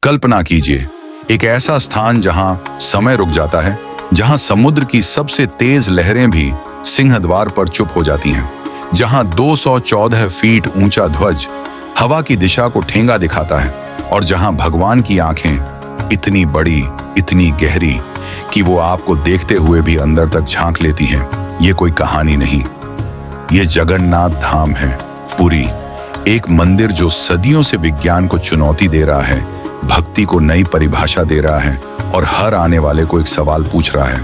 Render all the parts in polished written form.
कल्पना कीजिए, एक ऐसा स्थान जहां समय रुक जाता है, जहां समुद्र की सबसे तेज लहरें भी सिंहद्वार पर चुप हो जाती हैं, जहां 214 फीट ऊंचा ध्वज हवा की दिशा को ठेंगा दिखाता है और जहां भगवान की आंखें इतनी बड़ी, इतनी गहरी कि वो आपको देखते हुए भी अंदर तक झांक लेती हैं। ये कोई कहानी नहीं, ये जगन्नाथ धाम है, पुरी। एक मंदिर जो सदियों से विज्ञान को चुनौती दे रहा है, भक्ति को नई परिभाषा दे रहा है और हर आने वाले को एक सवाल पूछ रहा है,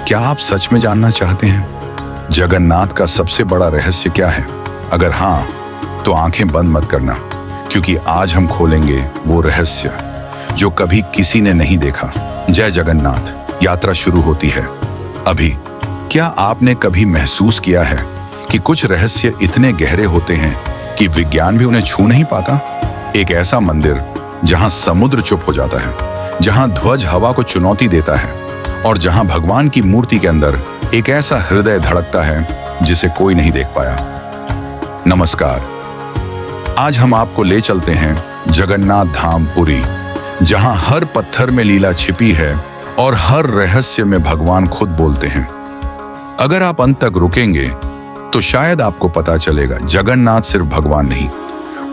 क्या आप सच में जानना चाहते हैं जगन्नाथ का सबसे बड़ा रहस्य क्या है? अगर हाँ, तो आंखें बंद मत करना, क्योंकि आज हम खोलेंगे वो रहस्य जो कभी किसी ने नहीं देखा। जय जगन्नाथ, यात्रा शुरू होती है अभी। क्या आपने कभी महसूस किया है कि कुछ रहस्य इतने गहरे होते हैं कि विज्ञान भी उन्हें छू नहीं पाता? एक ऐसा मंदिर जहां समुद्र चुप हो जाता है, जहां ध्वज हवा को चुनौती देता है और जहां भगवान की मूर्ति के अंदर एक ऐसा हृदय धड़कता है जिसे कोई नहीं देख पाया। नमस्कार, आज हम आपको ले चलते हैं जगन्नाथ धाम पुरी, जहां हर पत्थर में लीला छिपी है और हर रहस्य में भगवान खुद बोलते हैं। अगर आप अंत तक रुकेंगे तो शायद आपको पता चलेगा, जगन्नाथ सिर्फ भगवान नहीं,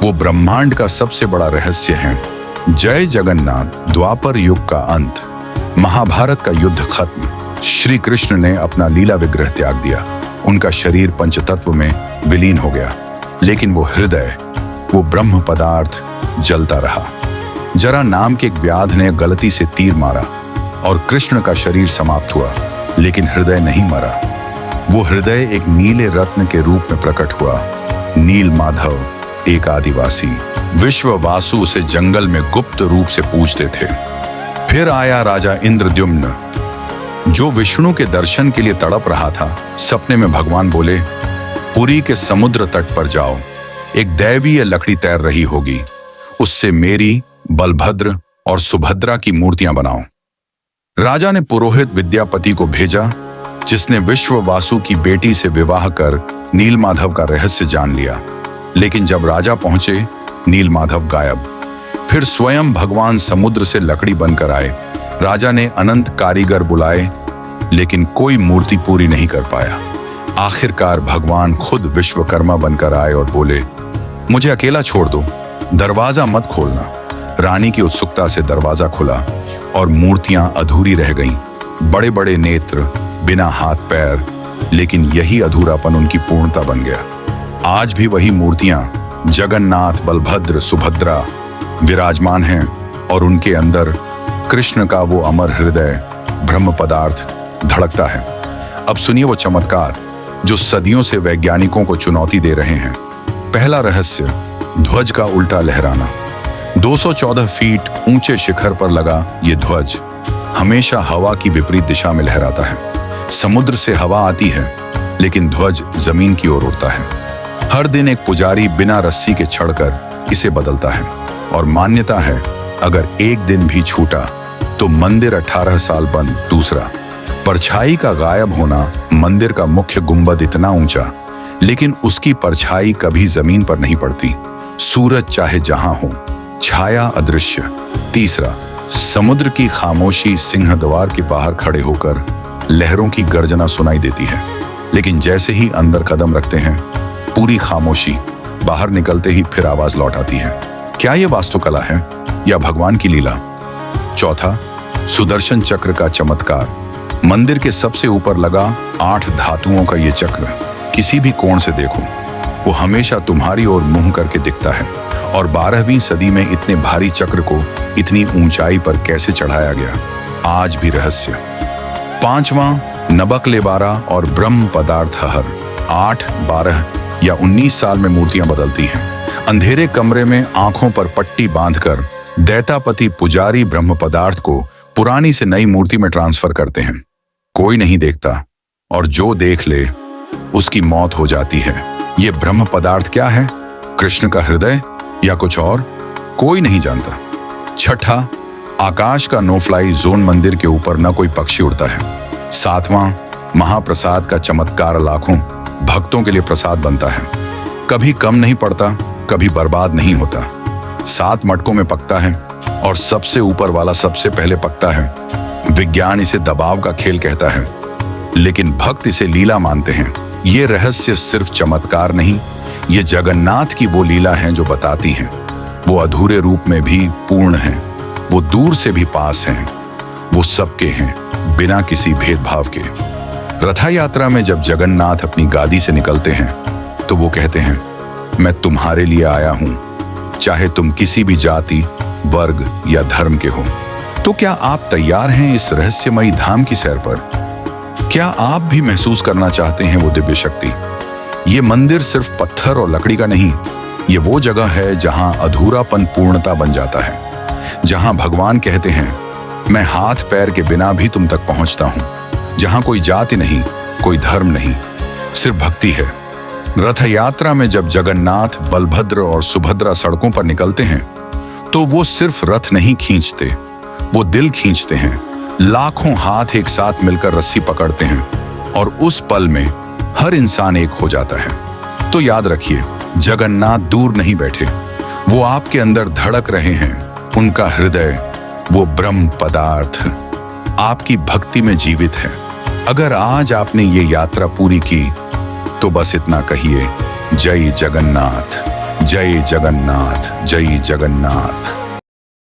वो ब्रह्मांड का सबसे बड़ा रहस्य है। जय जगन्नाथ। द्वापर युग का अंत, महाभारत का युद्ध खत्म, श्री कृष्ण ने अपना लीला विग्रह त्याग दिया, उनका शरीर पंचतत्व में विलीन हो गया, लेकिन वो हृदय, वो ब्रह्म पदार्थ जलता रहा। जरा नाम के एक व्याध ने गलती से तीर मारा और कृष्ण का शरीर समाप्त हुआ, लेकिन हृदय नहीं मरा। वो हृदय एक नीले रत्न के रूप में प्रकट हुआ। नील माधव, एक आदिवासी, विश्ववासु उसे जंगल में गुप्त रूप से पूजते थे। फिर आया राजा इंद्रद्युम्न, जो विष्णु के दर्शन के लिए तड़प रहा था। सपने में भगवान बोले, पुरी के समुद्र तट पर जाओ, एक दैवीय लकड़ी तैर रही होगी, उससे मेरी, बलभद्र और सुभद्रा की मूर्तियां बनाओ। राजा ने पुरोहित विद्यापति को भेजा, जिसने विश्ववासु की बेटी से विवाह कर नीलमाधव का रहस्य जान लिया। लेकिन जब राजा पहुंचे, नीलमाधव गायब। फिर स्वयं भगवान समुद्र से लकड़ी बनकर आए। राजा ने अनंत कारीगर बुलाए, लेकिन कोई मूर्ति पूरी नहीं कर पाया। आखिरकार भगवान खुद विश्वकर्मा बनकर आए और बोले, मुझे अकेला छोड़ दो, दरवाजा मत खोलना। रानी की उत्सुकता से दरवाजा खुला और मूर्तियां अधूरी रह गईं। बड़े बड़े नेत्र, बिना हाथ पैर, लेकिन यही अधूरापन उनकी पूर्णता बन गया। आज भी वही मूर्तियां जगन्नाथ, बलभद्र, सुभद्रा विराजमान हैं और उनके अंदर कृष्ण का वो अमर हृदय, ब्रह्म पदार्थ धड़कता है। अब सुनिए वो चमत्कार जो सदियों से वैज्ञानिकों को चुनौती दे रहे हैं। पहला रहस्य, ध्वज का उल्टा लहराना। 214 फीट ऊंचे शिखर पर लगा ये ध्वज हमेशा हवा की विपरीत दिशा में लहराता है। समुद्र से हवा आती है, लेकिन ध्वज जमीन की ओर उड़ता है। हर दिन एक पुजारी बिना रस्सी के चढ़कर इसे बदलता है और मान्यता है, अगर एक दिन भी छूटा तो मंदिर 18 साल बंद। दूसरा, परछाई का गायब होना। मंदिर का मुख्य गुंबद इतना ऊंचा, लेकिन उसकी परछाई कभी जमीन पर नहीं पड़ती। सूरज चाहे जहां हो, छाया अदृश्य। तीसरा, समुद्र की खामोशी। सिंहद्वार के बाहर खड़े होकर लहरों की गर्जना सुनाई देती है, लेकिन जैसे ही अंदर कदम रखते हैं, पूरी खामोशी। बाहर निकलते ही फिर आवाज लौट आती है। क्या यह वास्तुकला है या भगवान की लीला? चौथा, सुदर्शन चक्र का चमत्कार। मंदिर के सबसे ऊपर लगा 8 धातुओं का यह चक्र, किसी भी कोण से देखो वो हमेशा तुम्हारी ओर मुंह करके दिखता है। और 12वीं सदी में इतने भारी चक्र को इतनी ऊंचाई पर कैसे चढ़ाया गया, आज भी रहस्य। पांचवां, नबकलेबारा और ब्रह्म पदार्थ हर। 8, 12 या 19 साल में मूर्तियां बदलती हैं। अंधेरे कमरे में आंखों पर पट्टी बांधकर दैतापति पुजारी ब्रह्म पदार्थ को पुरानी से नई मूर्ति में ट्रांसफर करते हैं। कोई नहीं देखता, और जो देख ले उसकी मौत हो जाती है। ये ब्रह्म पदार्थ क्या है? कृष्ण का हृदय या कुछ और? कोई नहीं जानता। छठा, आकाश का नो फ्लाई जोन। मंदिर के ऊपर न कोई पक्षी उड़ता है। सातवां, महाप्रसाद का चमत्कार। लाखों भक्तों के लिए प्रसाद बनता है, कभी कम नहीं पड़ता, कभी बर्बाद नहीं होता। 7 मटकों में पकता है, और सबसे ऊपर वाला सबसे पहले पकता है। विज्ञान इसे दबाव का खेल कहता है, लेकिन भक्त इसे लीला मानते हैं। ये रहस्य सिर्फ चमत्कार नहीं, ये जगन्नाथ की वो लीला है जो बताती है वो अधूरे रूप में भी पूर्ण हैं, वो दूर से भी पास हैं, वो सबके हैं बिना किसी भेदभाव के। रथा यात्रा में जब जगन्नाथ अपनी गादी से निकलते हैं तो वो कहते हैं, मैं तुम्हारे लिए आया हूं, चाहे तुम किसी भी जाति, वर्ग या धर्म के हो। तो क्या आप तैयार हैं इस रहस्यमयी धाम की सैर पर? क्या आप भी महसूस करना चाहते हैं वो दिव्य शक्ति? ये मंदिर सिर्फ पत्थर और लकड़ी का नहीं, ये वो जगह है जहां अधूरापन पूर्णता बन जाता है, जहां भगवान कहते हैं, मैं हाथ पैर के बिना भी तुम तक पहुंचता हूं, जहां कोई जाति नहीं, कोई धर्म नहीं, सिर्फ भक्ति है। रथ यात्रा में जब जगन्नाथ, बलभद्र और सुभद्रा सड़कों पर निकलते हैं तो वो सिर्फ रथ नहीं खींचते, वो दिल खींचते हैं। लाखों हाथ एक साथ मिलकर रस्सी पकड़ते हैं और उस पल में हर इंसान एक हो जाता है। तो याद रखिए, जगन्नाथ दूर नहीं बैठे, वो आपके अंदर धड़क रहे हैं। उनका हृदय, वो ब्रह्म पदार्थ आपकी भक्ति में जीवित है। अगर आज आपने ये यात्रा पूरी की तो बस इतना कहिए, जय जगन्नाथ, जय जगन्नाथ, जय जगन्नाथ।